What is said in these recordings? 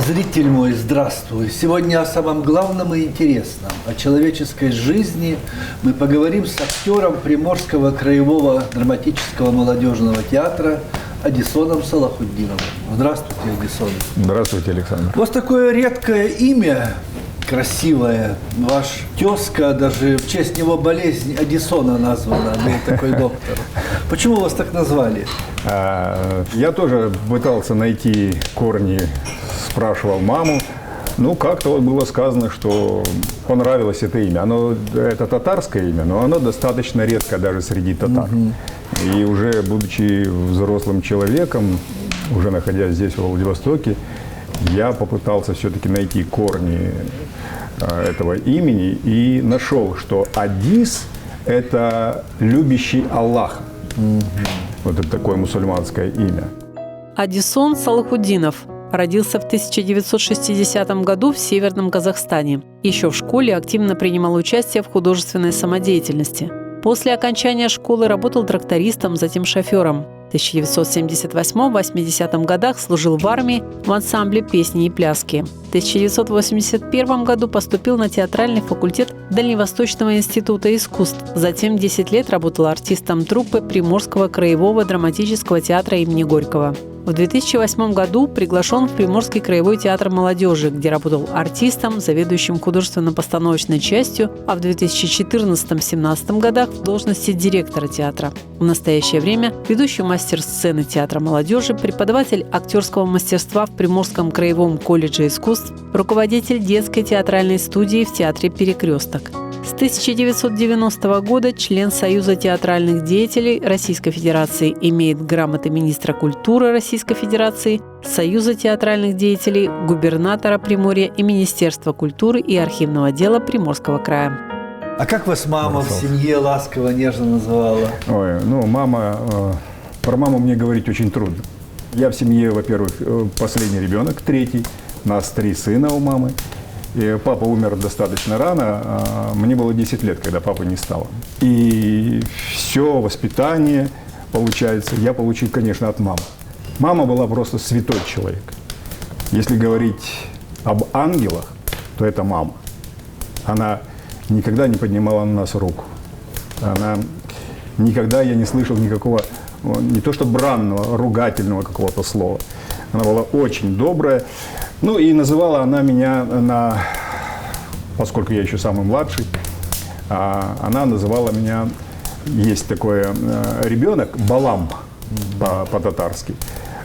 Зритель мой, здравствуй! Сегодня о самом главном и интересном, о человеческой жизни мы поговорим с актером Приморского краевого драматического молодежного театра Одиссоном Салахутдиновым. Здравствуйте, Одиссон. Здравствуйте, Александр. У вас такое редкое имя, красивое. Ваш тезка даже в честь него болезнь Одиссона названа, был такой доктор. Почему вас так назвали? Я тоже пытался найти корни, спрашивал маму. Ну, как-то вот было сказано, что понравилось это имя. Это татарское имя, но оно достаточно редко даже среди татар. И уже будучи взрослым человеком, уже находясь здесь, в Владивостоке, я попытался все-таки найти корни этого имени и нашел, что Адис – это любящий Аллаха. Вот это такое мусульманское имя. Одиссон Салахутдинов родился в 1960 году в Северном Казахстане. Еще в школе активно принимал участие в художественной самодеятельности. После окончания школы работал трактористом, затем шофером. В 1978-80 годах служил в армии в ансамбле песни и пляски. В 1981 году поступил на театральный факультет Дальневосточного института искусств. Затем 10 лет работал артистом труппы Приморского краевого драматического театра имени Горького. В 2008 году приглашен в Приморский краевой театр молодежи, где работал артистом, заведующим художественно-постановочной частью, а в 2014-2017 годах в должности директора театра. В настоящее время ведущий мастер сцены театра молодежи, преподаватель актерского мастерства в Приморском краевом колледже искусств, руководитель детской театральной студии в театре «Перекресток». С 1990 года член Союза театральных деятелей Российской Федерации, имеет грамоты министра культуры Российской Федерации, Союза театральных деятелей, губернатора Приморья и Министерства культуры и архивного отдела Приморского края. А как вас мама в семье ласково, нежно называла? Ой, про маму мне говорить очень трудно. Я в семье, во-первых, последний ребенок, третий, нас 3 сына у мамы. И папа умер достаточно рано, мне было 10 лет, когда папы не стало. И все воспитание, получается, я получил, конечно, от мамы. Мама была просто святой человек. Если говорить об ангелах, то это мама. Она никогда не поднимала на нас руку. Никогда я не слышал никакого, не то что бранного, ругательного какого-то слова. Она была очень добрая. Ну и называла она меня, поскольку я еще самый младший, она называла меня, есть такой ребенок, Балам по-татарски.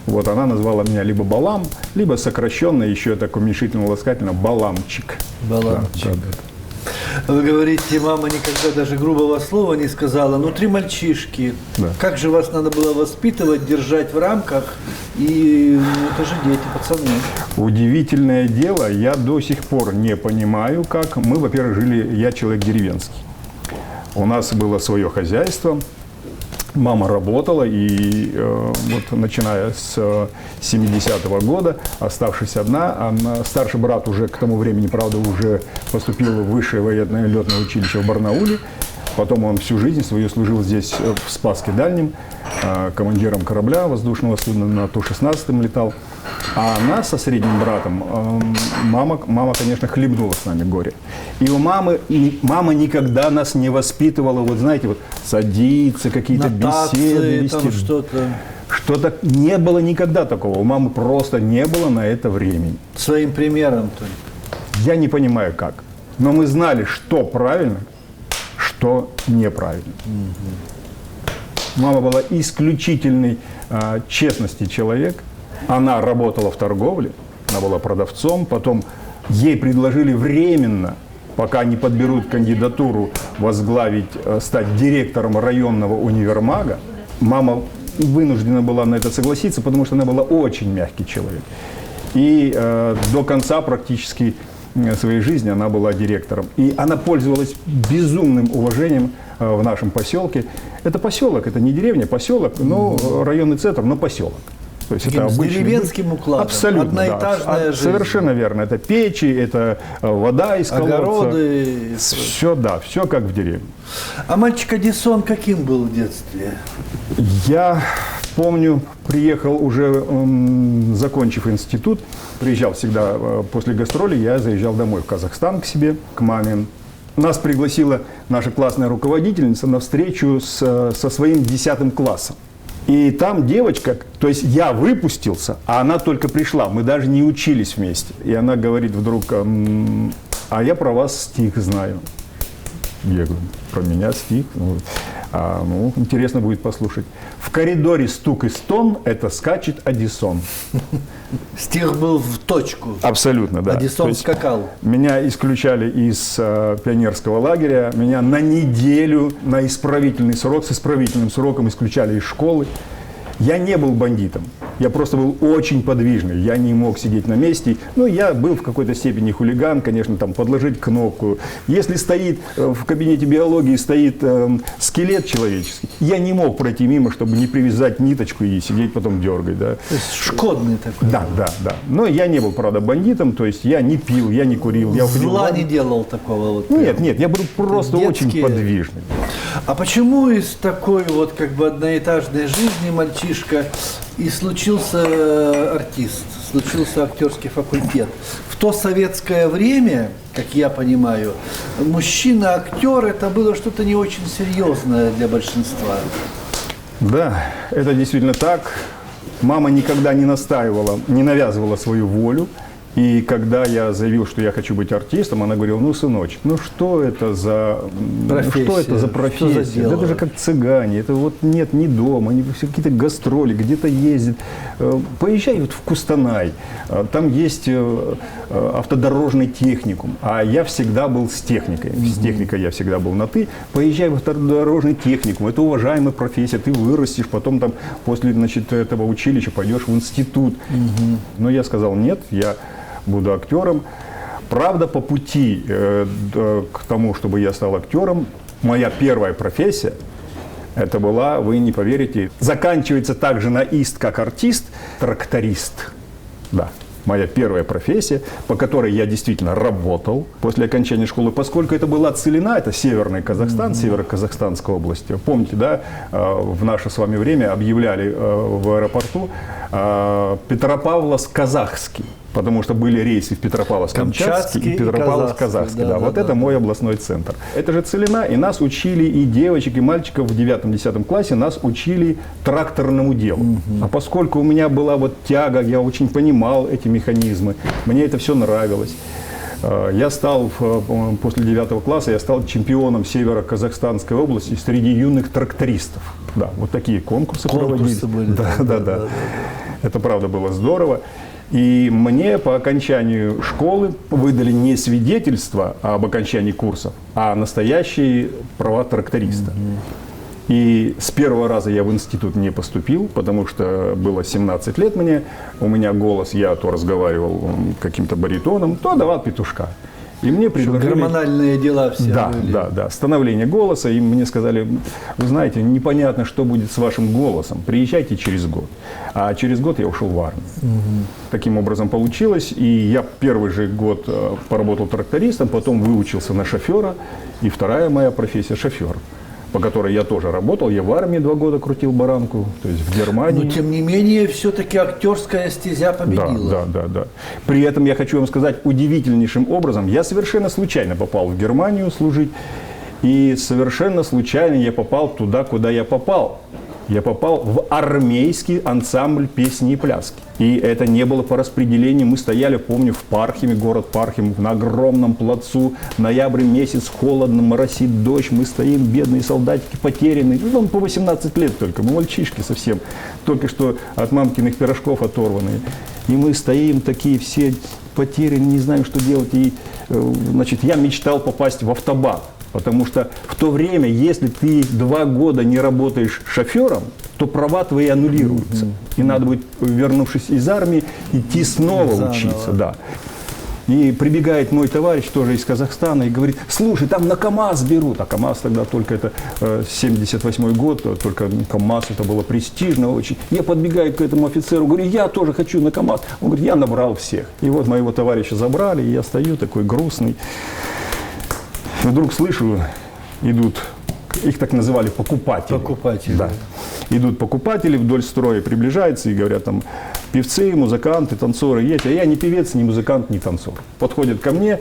Вот она назвала меня либо Балам, либо сокращенно, еще так уменьшительно-ласкательно, Баламчик. Баламчик. Да. Вы говорите, мама никогда даже грубого слова не сказала. 3 мальчишки. Да. Как же вас надо было воспитывать, держать в рамках? И это же дети, пацаны. Удивительное дело, я до сих пор не понимаю, как. Мы, во-первых, жили, я человек деревенский. У нас было свое хозяйство. Мама работала, и вот начиная с 70-го года, оставшись одна, старший брат уже к тому времени, правда, уже поступил в высшее военное летное училище в Барнауле. Потом он всю жизнь свою служил здесь, в Спасске Дальнем, командиром корабля воздушного судна, на Ту-16 летал. А она со средним братом, мама, конечно, хлебнула с нами горе. И мама никогда нас не воспитывала, вот знаете, вот садиться, какие-то беседы вести. Что-то не было никогда такого. У мамы просто не было на это времени. Своим примером только. Я не понимаю как. Но мы знали, что правильно, что неправильно. Мама была исключительной честности человек. Она работала в торговле, она была продавцом. Потом ей предложили временно, пока не подберут кандидатуру, стать директором районного универмага. Мама вынуждена была на это согласиться, потому что она была очень мягкий человек. И до конца практически своей жизни она была директором. И она пользовалась безумным уважением в нашем поселке. Это поселок, это не деревня, поселок, но районный центр, но поселок. То есть это обычный, деревенским укладом, абсолютно, одноэтажная жизнь. Совершенно верно. Это печи, это вода из колодца. Огороды. Все, да, все как в деревне. А мальчик Одиссон каким был в детстве? Я Помню, приехал уже, закончив институт, приезжал всегда после гастролей, я заезжал домой в Казахстан к себе, к маме. Нас пригласила наша классная руководительница на встречу со своим 10 классом. И там девочка, то есть я выпустился, а она только пришла, мы даже не учились вместе. И она говорит вдруг, а я про вас стих знаю. Я говорю, про меня стих? Ну, интересно будет послушать. В коридоре стук и стон, это скачет Одиссон. Стих был в точку. Абсолютно, да. Одиссон скакал. Меня исключали из пионерского лагеря, меня на неделю, на исправительный срок, с исправительным сроком исключали из школы. Я не был бандитом, я просто был очень подвижный, я не мог сидеть на месте. Ну, я был в какой-то степени хулиган, конечно, там, подложить кнопку. Если стоит в кабинете биологии, стоит скелет человеческий, я не мог пройти мимо, чтобы не привязать ниточку и сидеть потом дергать. Да. То есть шкодный такой. Да, да, да. Но я не был, правда, бандитом, то есть я не пил, я не курил. Я Зла не делал такого вот. Нет, нет, я был просто очень подвижный. А почему из такой вот как бы одноэтажной жизни мальчишка и случился артист, случился актерский факультет? В то советское время, как я понимаю, мужчина-актер это было что-то не очень серьезное для большинства. Да, это действительно так. Мама никогда не настаивала, не навязывала свою волю. И когда я заявил, что я хочу быть артистом, она говорила, ну, сыночек, ну что это за профессия? Что за Да это же как цыгане, это вот нет ни дома, ни какие-то гастроли, где-то ездит. Поезжай вот в Кустанай, там есть автодорожный техникум, а я всегда был с техникой. С техникой я всегда был на «ты». Поезжай в автодорожный техникум, это уважаемая профессия, ты вырастешь, потом там после, значит, этого училища пойдешь в институт. Но я сказал, нет, я буду актером. Правда, по пути к тому, чтобы я стал актером, моя первая профессия, это была, вы не поверите, заканчивается так же на «ист», как артист, тракторист. Да, моя первая профессия, по которой я действительно работал после окончания школы, поскольку это была Целина, это Северный Казахстан, Северо-Казахстанская область. Помните, да, в наше с вами время объявляли в аэропорту Петропавловск-Казахский. Потому что были рейсы в Петропавловск-Камчатский и Петропавловск-Казахский. Да, вот это мой областной центр. Это же Целина, и нас учили, и девочек, и мальчиков в 9-10 классе нас учили тракторному делу. А поскольку у меня была вот тяга, я очень понимал эти механизмы, мне это все нравилось. Я стал, после 9 класса, я стал чемпионом Северо-Казахстанской области среди юных трактористов. Да, вот такие конкурсы проводились. Были. Да. Это правда было здорово. И мне по окончанию школы выдали не свидетельство об окончании курсов, а настоящие права тракториста. И с первого раза я в институт не поступил, потому что было 17 лет мне, у меня голос, я то разговаривал каким-то баритоном, то давал петушка. И мне предложили... Гормональные дела все были. Да, становление голоса. И мне сказали, вы знаете, непонятно, что будет с вашим голосом. Приезжайте через год. А через год я ушел в армию. Таким образом получилось. И я первый же год поработал трактористом, потом выучился на шофера. И вторая моя профессия – шофер, по которой я тоже работал. Я в армии 2 года крутил баранку, то есть в Германии. Но тем не менее, все-таки актерская стезя победила. Да. При этом я хочу вам сказать, удивительнейшим образом, я совершенно случайно попал в Германию служить, и совершенно случайно я попал туда, куда я попал. Я попал в армейский ансамбль песни и пляски. И это не было по распределению. Мы стояли, помню, в Пархиме, город Пархим, на огромном плацу. Ноябрь месяц, холодно, моросит дождь. Мы стоим, бедные солдатики, потерянные. Ну, нам по 18 лет только, мы мальчишки совсем. Только что от мамкиных пирожков оторванные. И мы стоим такие все потерянные, не знаем, что делать. И, значит, я мечтал попасть в автобат. Потому что в то время, если ты 2 года не работаешь шофером, то права твои аннулируются. И надо будет, вернувшись из армии, идти снова учиться. Да. И прибегает мой товарищ, тоже из Казахстана, и говорит, слушай, там на КамАЗ берут. А КамАЗ тогда только это 78 год, только КамАЗ это было престижно очень. Я подбегаю к этому офицеру, говорю, я тоже хочу на КамАЗ. Он говорит, я набрал всех. И вот моего товарища забрали, и я стою такой грустный. Вдруг слышу, идут их так называли покупатели. Покупатели. Да. Идут покупатели вдоль строя, приближаются и говорят там, певцы, музыканты, танцоры есть, а я не певец, не музыкант, не танцор. Подходят ко мне,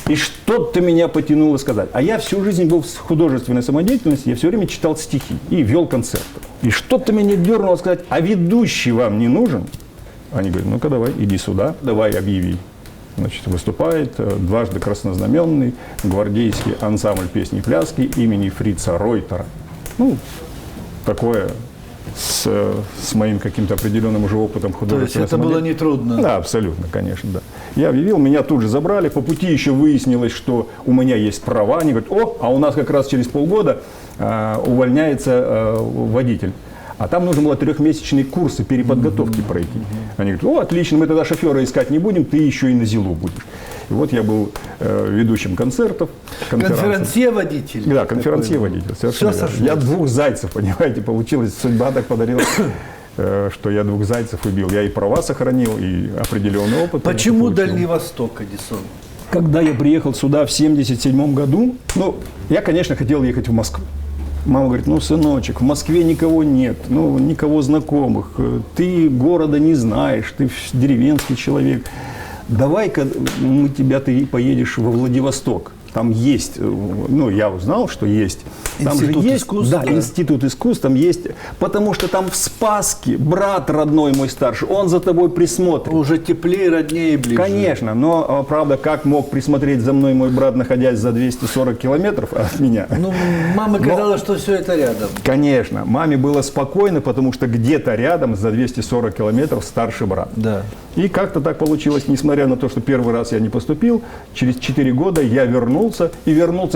и что-то меня потянуло сказать. А я всю жизнь был в художественной самодеятельности, я все время читал стихи и вел концерты. И что-то меня дернуло сказать, а ведущий вам не нужен? Они говорят, ну-ка давай, иди сюда, давай объяви. Значит, выступает дважды краснознаменный гвардейский ансамбль песни и пляски имени Фрица Ройтера. Ну, такое с моим каким-то определенным уже опытом То есть художественной это было самодеятельности. нетрудно? Да, абсолютно, конечно, да. Я объявил, меня тут же забрали, по пути еще выяснилось, что у меня есть права. Они говорят, о, а у нас как раз через полгода увольняется водитель. А там нужно было 3-месячные курсы переподготовки пройти. Они говорят, о, отлично, мы тогда шофера искать не будем, ты еще и на ЗИЛу будешь. И вот я был ведущим концертов. Конферансье-водитель. Да, конферансье-водитель, совершенно Все верно. сошлось. Я 2 зайцев, понимаете, получилось, судьба так подарила, что я 2 зайцев убил. Я и права сохранил, и определенный опыт. Почему получил. Дальний Восток, Эдисон? Когда я приехал сюда в 1977 году, ну, я, конечно, хотел ехать в Москву. Мама говорит, ну, сыночек, в Москве никого нет, ну, никого знакомых, ты города не знаешь, ты деревенский человек. Давай-ка ты поедешь во Владивосток. Там есть, ну, я узнал, что есть. Там Институт же есть, искусств, да, да. институт искусств там есть, потому что там в Спасске брат родной мой старший, он за тобой присмотрит. Уже теплее, роднее и ближе. Конечно, но, правда, как мог присмотреть за мной мой брат, находясь за 240 километров от меня? Ну, мама казалось, что все это рядом. Конечно, маме было спокойно, потому что где-то рядом, за 240 километров, старший брат. Да. И как-то так получилось, несмотря на то, что первый раз я не поступил, через 4 года я вернулся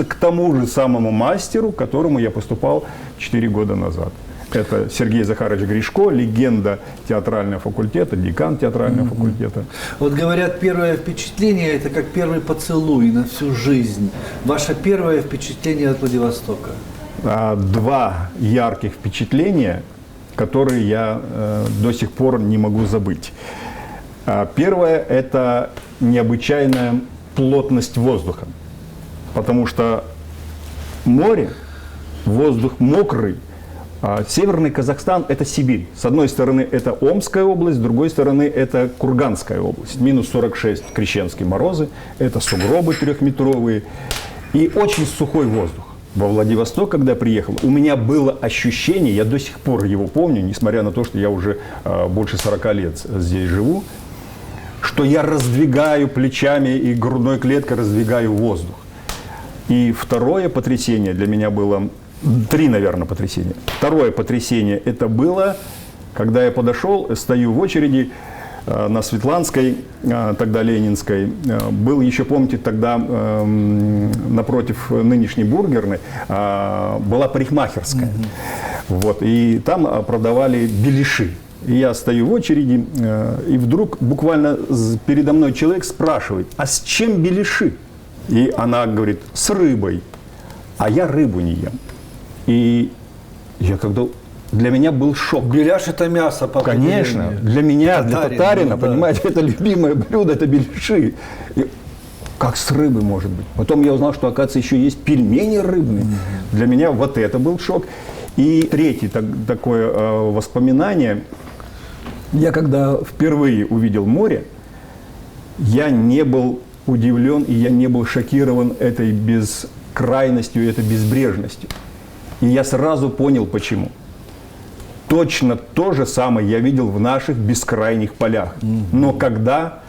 к тому же самому мастеру, к которому я поступал 4 года назад. Это Сергей Захарович Гришко, легенда театрального факультета, декан театрального факультета. Вот говорят, первое впечатление – это как первый поцелуй на всю жизнь. Ваше первое впечатление от Владивостока? 2 ярких впечатления, которые я до сих пор не могу забыть. Первое – это необычайная плотность воздуха, потому что море, воздух мокрый, Северный Казахстан – это Сибирь. С одной стороны, это Омская область, с другой стороны, это Курганская область. Минус 46 крещенские морозы, это сугробы 3-метровые и очень сухой воздух. Во Владивосток, когда приехал, у меня было ощущение, я до сих пор его помню, несмотря на то, что я уже больше 40 лет здесь живу, что я раздвигаю плечами и грудной клеткой раздвигаю воздух. И второе потрясение для меня было, 3, наверное, потрясения. Второе потрясение это было, когда я подошел, стою в очереди на Светланской, тогда Ленинской. Был еще, помните, тогда напротив нынешней бургерной была парикмахерская. Вот, и там продавали беляши. И я стою в очереди, и вдруг буквально передо мной человек спрашивает, а с чем беляши? И она говорит, с рыбой. А я рыбу не ем. И для меня был шок. Беляш – это мясо, по Конечно, определению. для меня, для Татарин, татарина, ну да. понимаете, это любимое блюдо, это беляши. И как с рыбой может быть? Потом я узнал, что, оказывается, еще есть пельмени рыбные. Для меня вот это был шок. И третье такое воспоминание. Я когда впервые увидел море, я не был удивлен и я не был шокирован этой бескрайностью, этой безбрежностью. И я сразу понял, почему. Точно то же самое я видел в наших бескрайних полях. Но когда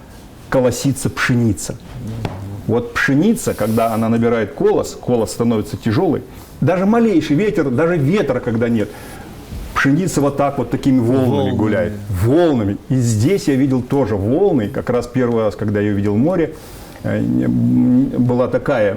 колосится пшеница. Вот пшеница, когда она набирает колос становится тяжелый. Даже малейший ветер, даже ветра, когда нет, пшеница вот так вот такими волнами гуляет. Волнами. И здесь я видел тоже волны. Как раз первый раз, когда я увидел море, была такая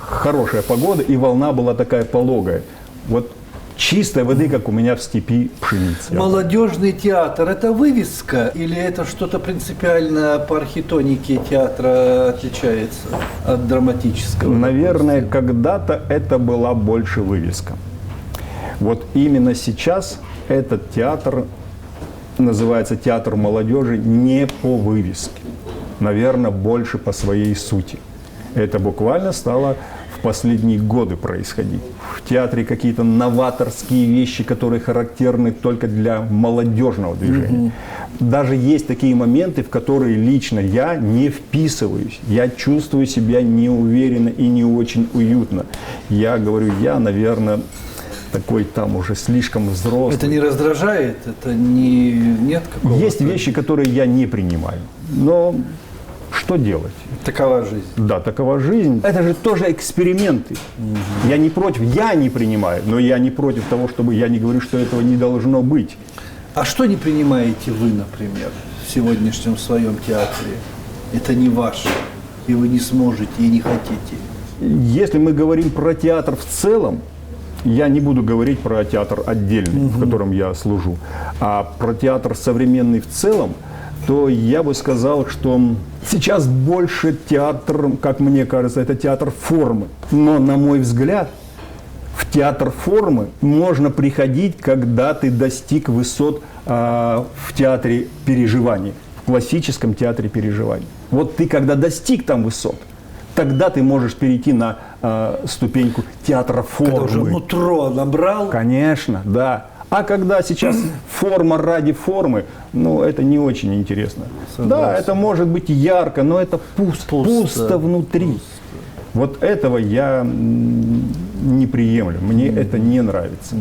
хорошая погода, и волна была такая пологая. Вот чистой воды, как у меня в степи, пшеница. Молодежный театр – это вывеска или это что-то принципиально по архитектонике театра отличается от драматического? Наверное, когда-то это была больше вывеска. Вот именно сейчас этот театр называется театр молодежи не по вывеске. Наверное, больше по своей сути. Это буквально стало в последние годы происходить. В театре какие-то новаторские вещи, которые характерны только для молодежного движения. Даже есть такие моменты, в которые лично я не вписываюсь. Я чувствую себя неуверенно и не очень уютно. Я говорю, я, наверное, такой там уже слишком взрослый. Это не раздражает? Это не... Нет какого-то... Есть вещи, которые я не принимаю. Но что делать? Такова жизнь. Да, такова жизнь. Это же тоже эксперименты. Я не против, я не принимаю, но я не против того, чтобы я не говорю, что этого не должно быть. А что не принимаете вы, например, в сегодняшнем своем театре? Это не ваше, и вы не сможете, и не хотите. Если мы говорим про театр в целом, я не буду говорить про театр отдельный, в котором я служу, а про театр современный в целом, то я бы сказал, что сейчас больше театр, как мне кажется, это театр формы. Но, на мой взгляд, в театр формы можно приходить, когда ты достиг высот в театре переживаний, в классическом театре переживаний. Вот ты, когда достиг там высот, тогда ты можешь перейти на ступеньку театра формы. Когда уже нутро набрал. Конечно, да. А когда сейчас форма ради формы, ну, это не очень интересно. Согласен. Да, это может быть ярко, но это пусто внутри. Вот этого я не приемлю. Мне это не нравится.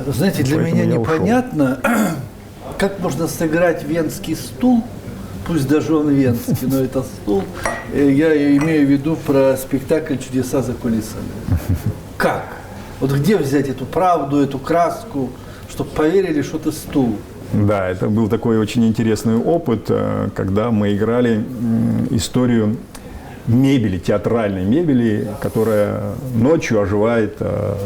Знаете, для Поэтому меня я ушел. непонятно, как можно сыграть венский стул, пусть даже он венский, но это стул. Я имею в виду про спектакль «Чудеса за кулисами». Как? Вот где взять эту правду, эту краску, чтобы поверили, что это стул? Да, это был такой очень интересный опыт, когда мы играли историю мебели, театральной мебели, которая ночью оживает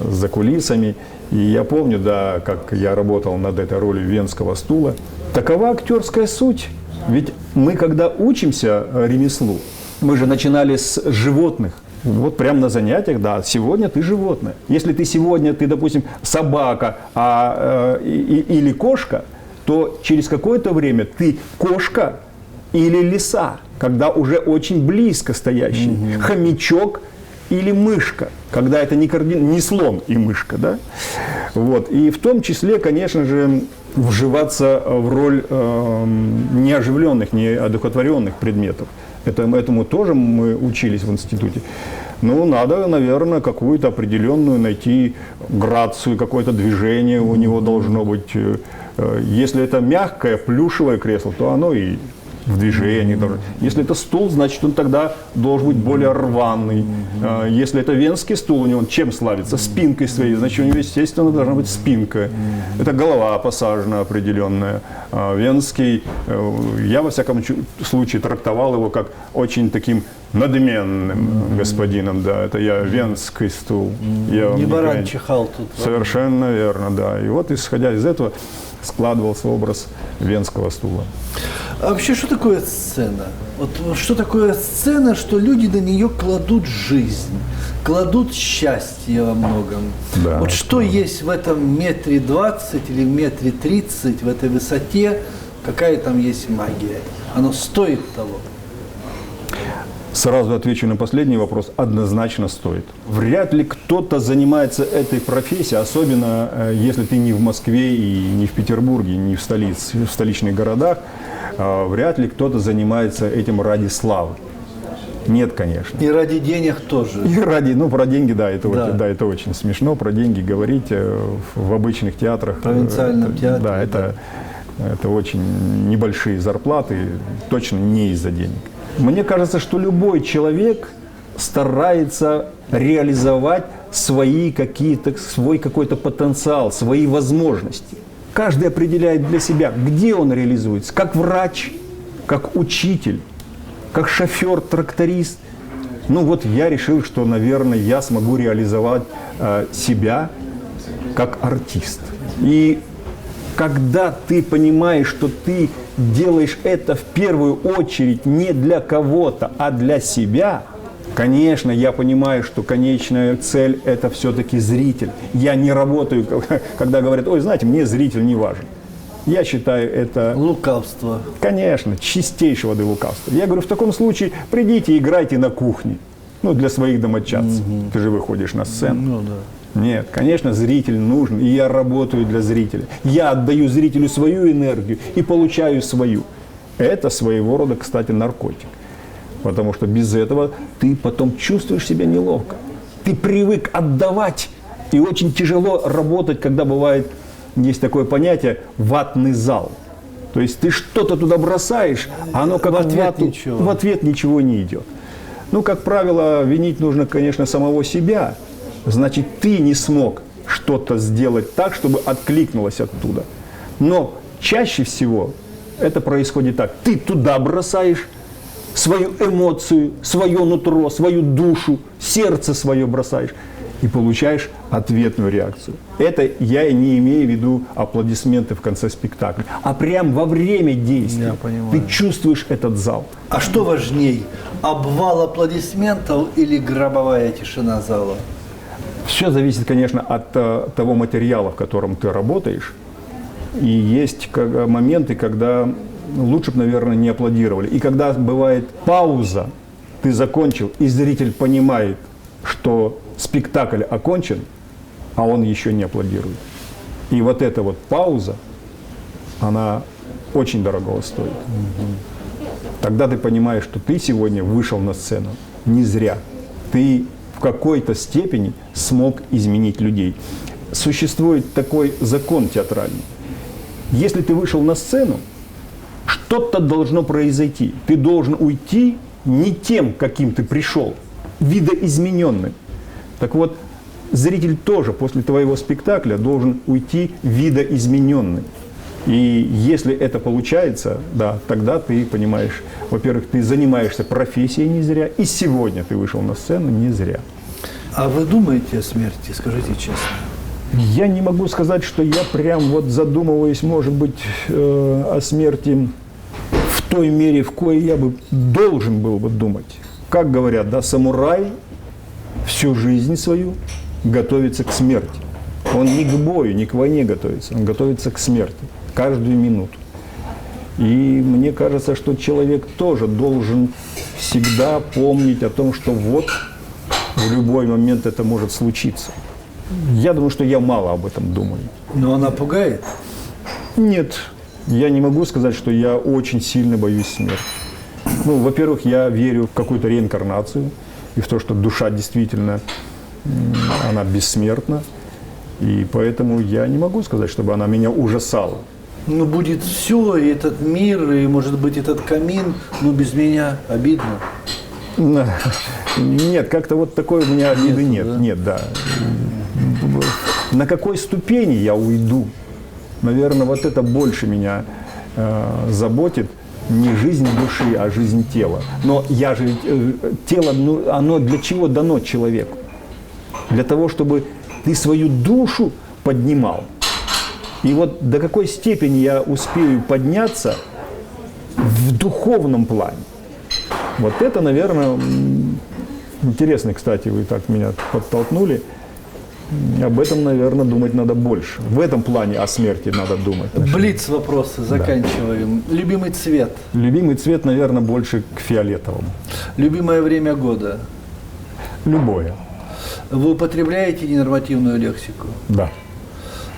за кулисами. И я помню, да, как я работал над этой ролью венского стула. Такова актерская суть. Ведь мы, когда учимся ремеслу, мы же начинали с животных. Вот прямо на занятиях, да, сегодня ты животное. Если ты сегодня, допустим, собака или кошка, то через какое-то время ты кошка или лиса, когда уже очень близко стоящий, хомячок или мышка, когда это не слон и мышка, да? Вот. И в том числе, конечно же, вживаться в роль неоживленных, неодухотворенных предметов. Этому тоже мы учились в институте. Ну, надо, наверное, какую-то определенную найти грацию, какое-то движение у него должно быть. Если это мягкое, плюшевое кресло, то оно и в движении должно. Если это стул, значит, он тогда должен быть более рваный. Если это венский стул, у него чем славится? Спинкой своей. Значит, у него, естественно, должна быть спинка. Это голова посажена определенная. Венский, я, во всяком случае, трактовал его как очень таким надменным господином. Да, это я венский стул. Я Не баран чихал тут. Совершенно верно, да. И вот, исходя из этого, складывался образ венского стула. А вообще, что такое сцена? Вот что такое сцена, что люди на нее кладут жизнь, кладут счастье во многом. Да, вот что есть в этом метре 20 или метре 30, в этой высоте, какая там есть магия? Оно стоит того? Сразу отвечу на последний вопрос. Однозначно стоит. Вряд ли кто-то занимается этой профессией, особенно если ты не в Москве и не в Петербурге, не в столичных городах. Вряд ли кто-то занимается этим ради славы. Нет, конечно. И ради денег тоже. И ради, про деньги, да, Да. это очень смешно. Про деньги говорить в обычных театрах. В провинциальном театре. Да, это очень небольшие зарплаты, точно не из-за денег. Мне кажется, что любой человек старается реализовать свой какой-то потенциал, свои возможности. Каждый определяет для себя, где он реализуется, как врач, как учитель, как шофер, тракторист. Ну вот я решил, что, наверное, я смогу реализовать себя как артист. И когда ты понимаешь, что ты делаешь это в первую очередь не для кого-то, а для себя, конечно, я понимаю, что конечная цель – это все-таки зритель. Я не работаю, когда говорят, ой, знаете, мне зритель не важен. Я считаю это… Лукавство. Конечно, чистейшего до лукавства. Я говорю, в таком случае придите, играйте на кухне. Ну, для своих домочадцев. Ты же выходишь на сцену. Ну да. Нет, конечно, зритель нужен, и я работаю для зрителя. Я отдаю зрителю свою энергию и получаю свою. Это своего рода, кстати, наркотик. Потому что без этого ты потом чувствуешь себя неловко. Ты привык отдавать, и очень тяжело работать, когда бывает, есть такое понятие, ватный зал. То есть ты что-то туда бросаешь, а оно как в ответ ничего не идет. Ну, как правило, винить нужно, конечно, самого себя. Значит, ты не смог что-то сделать так, чтобы откликнулось оттуда. Но чаще всего это происходит так. Ты туда бросаешь свою эмоцию, свое нутро, свою душу, сердце свое бросаешь и получаешь ответную реакцию. Это я не имею в виду аплодисменты в конце спектакля, а прям во время действия ты чувствуешь этот зал. А что важней, обвал аплодисментов или гробовая тишина зала? Все зависит, конечно, от того материала, в котором ты работаешь. И есть моменты, когда лучше бы, наверное, не аплодировали. И когда бывает пауза, ты закончил, и зритель понимает, что спектакль окончен, а он еще не аплодирует. И вот эта вот пауза, она очень дорого стоит. Тогда ты понимаешь, что ты сегодня вышел на сцену не зря. Ты в какой-то степени смог изменить людей. Существует такой закон театральный. Если ты вышел на сцену, что-то должно произойти. Ты должен уйти не тем, каким ты пришел, видоизмененным. Так вот, зритель тоже после твоего спектакля должен уйти видоизмененным. И если это получается, да, тогда ты понимаешь, во-первых, ты занимаешься профессией не зря, и сегодня ты вышел на сцену не зря. А вы думаете о смерти, скажите честно? Я не могу сказать, что я прям вот задумываюсь, может быть, о смерти в той мере, в коей я бы должен был бы думать. Как говорят, да, самурай всю жизнь свою готовится к смерти. Он не к бою, не к войне готовится, он готовится к смерти каждую минуту. И мне кажется, что человек тоже должен всегда помнить о том, что вот в любой момент это может случиться. Я думаю, что я мало об этом думаю. Но она пугает? Нет, я не могу сказать, что я очень сильно боюсь смерти. Ну, во-первых, я верю в какую-то реинкарнацию и в то, что душа действительно, она бессмертна. И поэтому я не могу сказать, чтобы она меня ужасала. Ну, будет все, и этот мир, и, может быть, этот камин, но без меня обидно. Нет, как-то вот такой у меня обиды нет. Да? Нет, да. На какой ступени я уйду? Наверное, вот это больше меня заботит. Не жизнь души, а жизнь тела. Но я же, тело, ну, оно для чего дано человеку? Для того, чтобы ты свою душу поднимал. И вот до какой степени я успею подняться в духовном плане. Вот это, наверное, интересно, кстати, вы так меня подтолкнули. Об этом, наверное, думать надо больше. В этом плане о смерти надо думать. Блиц-вопросы заканчиваем. Да. Любимый цвет? Любимый цвет, наверное, больше к фиолетовому. Любимое время года? Любое. Вы употребляете ненормативную лексику? Да.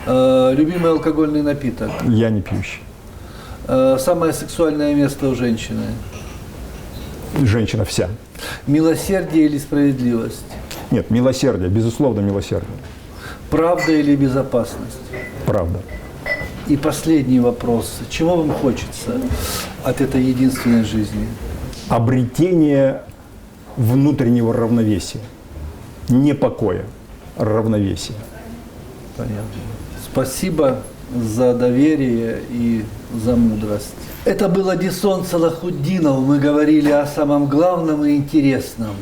Любимый алкогольный напиток? Я не пьющий. Самое сексуальное место у женщины? Женщина вся. Милосердие или справедливость? Нет, милосердие, безусловно, милосердие. Правда или безопасность? Правда. И последний вопрос. Чего вам хочется от этой единственной жизни? Обретение внутреннего равновесия. Не покоя, а равновесия. Понятно. Спасибо за доверие и за мудрость. Это был Одессон Салахутдинов. Мы говорили о самом главном и интересном,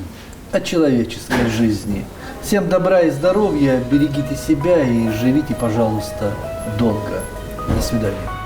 о человеческой жизни. Всем добра и здоровья, берегите себя и живите, пожалуйста, долго. До свидания.